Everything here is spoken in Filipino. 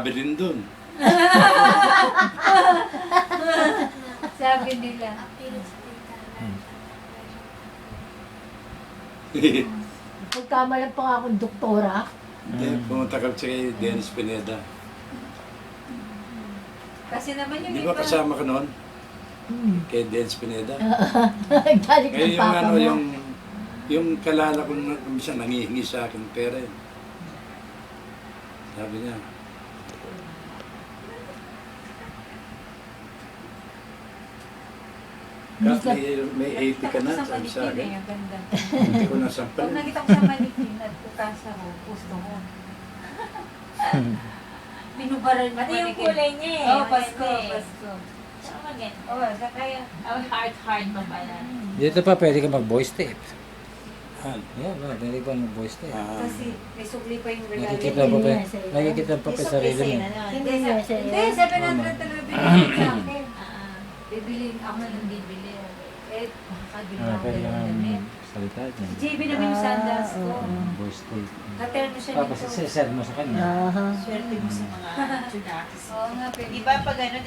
sabi rin dun. Sabi nila. Pagkamalan pa nga akong doktora. Hindi, pumunta kami sa kay Dennis Pineda. Kasi naman yung Di ba iba. kasama ka noon? Kay Dennis Pineda. Galit Ngayon ng yung papa ano, mo. yung kalala kong minsan nangihingi sa akin pera yun. Sabi niya, Hindi Kat, may 80 ka na, Sa sabi sa manikin akin. ang ganda. Hindi ko Pag nasampal. nakita ko sa manikin at kukasa ko, gusto mo. Binubaran yung Pati yung manikin. kulay niya eh. Oo, Pasko, maganda eh. Pasko. Tsaka maganda. Oo, sa kaya. Ang heart pa pala. Dito pa pwede ka mag-voice tape. Han. Yan, pwede pa mag-voice tape. Kasi may sukli pa yung regalo. Nakikita mo pa, nakikita pa pa sarili mo. Hindi, USA. hindi, 700 talaga binili sa akin. Ah, Bibiliin ako ng bibili. Eh, Ah, pwede ka damit. salita dyan. JB naman yung sandals ko. Voice tape. Katerno siya Tapos nito. sisend mo sa kanya. Aha. swerte mo sa mga tsudatis. Oo nga, pwede. Di ba pag ano,